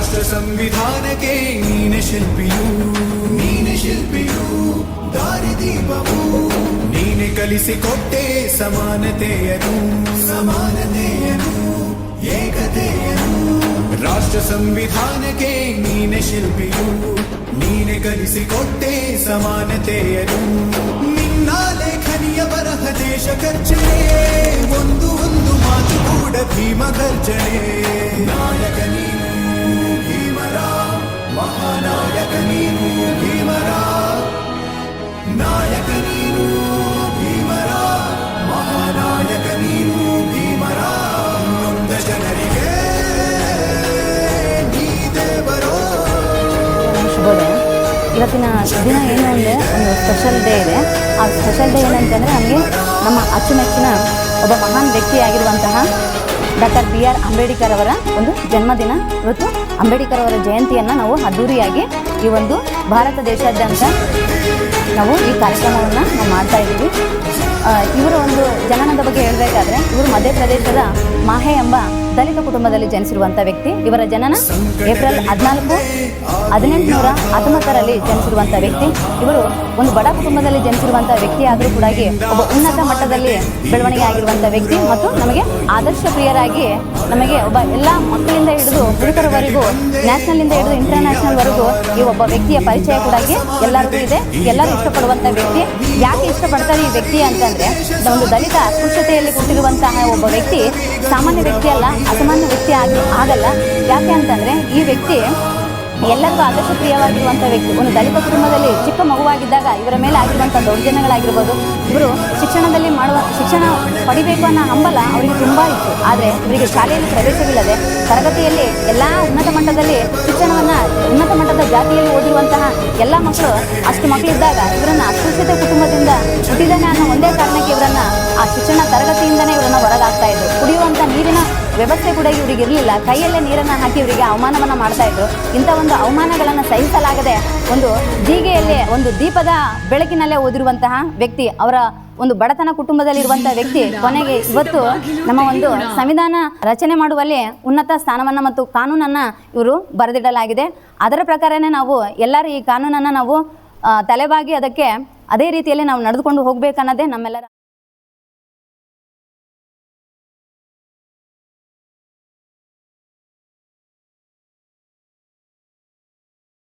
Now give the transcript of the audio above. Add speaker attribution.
Speaker 1: ರಾಷ್ಟ್ರ ಸಂವಿಧಾನಕ್ಕೆ ನೀನೆ ಶಿಲ್ಪಿಯು, ನೀನೆ ಶಿಲ್ಪಿಯು, ದಾರಿದೀಪವು ನೀನೆ ಕಲಿಸಿಕೊಟ್ಟೆ ಸಮಾನತೆಯನು, ಸಮಾನತೆಯನು, ಏಕತೆಯನು. ರಾಷ್ಟ್ರ ಸಂವಿಧಾನಕ್ಕೆ ನೀನೆ ಶಿಲ್ಪಿಯು, ನೀನೆ ಕಲಿಸಿಕೊಟ್ಟೆ ಸಮಾನತೆಯನು. ನಿನ್ನ ಲೇಖನಿಯ ಬರಹ ದೇಶ ಖರ್ಚನೆ, ಒಂದು ಒಂದು ಮಾತು ಕೂಡ ಭೀಮ ಗರ್ಜನೆ. ನಾಯಕ ನೀನು ಭೀಮರ, ಮಹಾನಾಯಕ ನೀನು ಭೀಮರ, ನಾಯಕ ನೀನು ಭೀಮರ, ಮಹಾನಾಯಕ ನೀನು ಭೀಮರ. ನೊಂದ ಜನರಿಗೆ ನೀ ದೇವರೋ.
Speaker 2: ಶುಭೋದಯ. ಇವತ್ತಿನ ದಿನ ಏನು ಅಂದರೆ ಒಂದು ಸ್ಪೆಷಲ್ ಡೇ ಇದೆ. ಆ ಸ್ಪೆಷಲ್ ಡೇ ಏನಂತಂದರೆ ನಮಗೆ ನಮ್ಮ ಅಚ್ಚುಮೆಚ್ಚಿನ ಒಬ್ಬ ಮಹಾನ್ ವ್ಯಕ್ತಿಯಾಗಿರುವಂತಹ ಡಾಕ್ಟರ್ BR ಅಂಬೇಡ್ಕರ್ ಅವರ ಒಂದು ಜನ್ಮದಿನ. ಇವತ್ತು ಅಂಬೇಡ್ಕರ್ ಅವರ ಜಯಂತಿಯನ್ನು ನಾವು ಅದ್ದೂರಿಯಾಗಿ ಈ ಒಂದು ಭಾರತ ದೇಶಾದ್ಯಂತ ನಾವು ಈ ಕಾರ್ಯಕ್ರಮವನ್ನು ನಾವು ಮಾಡ್ತಾ ಇದ್ದೀವಿ. ಇವರ ಒಂದು ಜನನದ ಬಗ್ಗೆ ಹೇಳಬೇಕಾದ್ರೆ ಇವರು ಮಧ್ಯಪ್ರದೇಶದ ಮಾಹೆ ಎಂಬ ದಲಿತ ಕುಟುಂಬದಲ್ಲಿ ಜನಿಸಿರುವಂಥ ವ್ಯಕ್ತಿ. ಇವರ ಜನನ ಏಪ್ರಿಲ್ 14, 1819ರಲ್ಲಿ ಜನಿಸಿರುವಂಥ ವ್ಯಕ್ತಿ. ಇವರು ಒಂದು ಬಡ ಕುಟುಂಬದಲ್ಲಿ ಜನಿಸಿರುವಂಥ ವ್ಯಕ್ತಿ ಆದರೂ ಕೂಡ ಒಬ್ಬ ಉನ್ನತ ಮಟ್ಟದಲ್ಲಿ ಬೆಳವಣಿಗೆ ಆಗಿರುವಂಥ ವ್ಯಕ್ತಿ ಮತ್ತು ನಮಗೆ ಆದರ್ಶ ಪ್ರಿಯರಾಗಿ ನಮಗೆ ಒಬ್ಬ ಎಲ್ಲ ಮಕ್ಕಳಿಂದ ಹಿಡಿದು ಮುದುಕರವರೆಗೂ ನ್ಯಾಷನಲಿಂದ ಹಿಡಿದು ಇಂಟರ್ನ್ಯಾಷನಲ್ವರೆಗೂ ಈ ಒಬ್ಬ ವ್ಯಕ್ತಿಯ ಪರಿಚಯ ಕೂಡ ಎಲ್ಲರಿಗೂ ಇದೆ. ಎಲ್ಲರೂ ಇಷ್ಟಪಡುವಂಥ ವ್ಯಕ್ತಿ. ಯಾಕೆ ಇಷ್ಟಪಡ್ತಾರೆ ಈ ವ್ಯಕ್ತಿ ಅಂತಂದರೆ ಒಂದು ದಲಿತ ಅಸ್ಪೃಶ್ಯತೆಯಲ್ಲಿ ಹುಟ್ಟಿರುವಂತಹ ಒಬ್ಬ ವ್ಯಕ್ತಿ ಸಾಮಾನ್ಯ ವ್ಯಕ್ತಿ ಅಲ್ಲ, ಅಸಾಮಾನ್ಯ ವ್ಯಕ್ತಿ ಆಗಲ್ಲ. ಯಾಕೆ ಅಂತಂದರೆ ಈ ವ್ಯಕ್ತಿ ಎಲ್ಲರಿಗೂ ಆದರ್ಶ ಪ್ರಿಯವಾಗಿರುವಂಥ ವ್ಯಕ್ತಿ. ಒಂದು ದಲಿತ ಕುಟುಂಬದಲ್ಲಿ ಚಿಕ್ಕ ಮಗುವಾಗಿದ್ದಾಗ ಇವರ ಮೇಲೆ ಆಗಿರುವಂಥ ದೌರ್ಜನ್ಯಗಳಾಗಿರ್ಬೋದು, ಇವರು ಶಿಕ್ಷಣ ಪಡಿಬೇಕು ಅನ್ನೋ ಹಂಬಲ ಅವರಿಗೆ ತುಂಬ ಇತ್ತು. ಆದರೆ ಇವರಿಗೆ ಶಾಲೆಯಲ್ಲಿ ಪ್ರವೇಶವಿಲ್ಲದೆ ತರಗತಿಯಲ್ಲಿ ಎಲ್ಲ ಉನ್ನತ ಮಟ್ಟದಲ್ಲಿ ಶಿಕ್ಷಣವನ್ನು ಉನ್ನತ ಮಟ್ಟದ ಜಾತಿಯಲ್ಲಿ ಓದಿರುವಂತಹ ಎಲ್ಲ ಮಕ್ಕಳು ಅಷ್ಟು ಮಕ್ಕಳಿದ್ದಾಗ ಇವರನ್ನು ಅಸ್ಪೃಶ್ಯತೆ ಕುಟುಂಬದಿಂದ ಹುಟ್ಟಿದ್ದಾನೆ ಅನ್ನೋ ಒಂದೇ ಕಾರಣಕ್ಕೆ ಇವರನ್ನು ಆ ಶಿಕ್ಷಣ ತರಗತಿಯಿಂದನೇ ಇವರನ್ನು ಹೊರಗಾಗ್ತಾ ಇದ್ರು. ಕುಡಿಯುವಂಥ ನೀರಿನ ವ್ಯವಸ್ಥೆ ಕೂಡ ಇವರಿಗೆ ಇರಲಿಲ್ಲ. ಕೈಯಲ್ಲೇ ನೀರನ್ನು ಹಾಕಿ ಇವರಿಗೆ ಅವಮಾನವನ್ನು ಮಾಡ್ತಾ ಇದ್ರು. ಇಂಥ ಒಂದು ಅವಮಾನಗಳನ್ನು ಸಹಿಸಲಾಗದೆ ಒಂದು ಜೀಗೆಯಲ್ಲೇ ಒಂದು ದೀಪದ ಬೆಳಕಿನಲ್ಲೇ ಓದಿರುವಂತಹ ವ್ಯಕ್ತಿ, ಅವರ ಒಂದು ಬಡತನ ಕುಟುಂಬದಲ್ಲಿರುವಂತಹ ವ್ಯಕ್ತಿ ಕೊನೆಗೆ ಇವತ್ತು ನಮ್ಮ ಒಂದು ಸಂವಿಧಾನ ರಚನೆ ಮಾಡುವಲ್ಲಿ ಉನ್ನತ ಸ್ಥಾನವನ್ನು ಮತ್ತು ಕಾನೂನನ್ನು ಇವರು ಬರೆದಿಡಲಾಗಿದೆ. ಅದರ ಪ್ರಕಾರನೇ ನಾವು ಎಲ್ಲರೂ ಈ ಕಾನೂನನ್ನು ನಾವು ತಲೆಬಾಗಿ ಅದಕ್ಕೆ ಅದೇ ರೀತಿಯಲ್ಲಿ ನಾವು ನಡೆದುಕೊಂಡು ಹೋಗಬೇಕನ್ನೋದೇ ನಮ್ಮೆಲ್ಲರ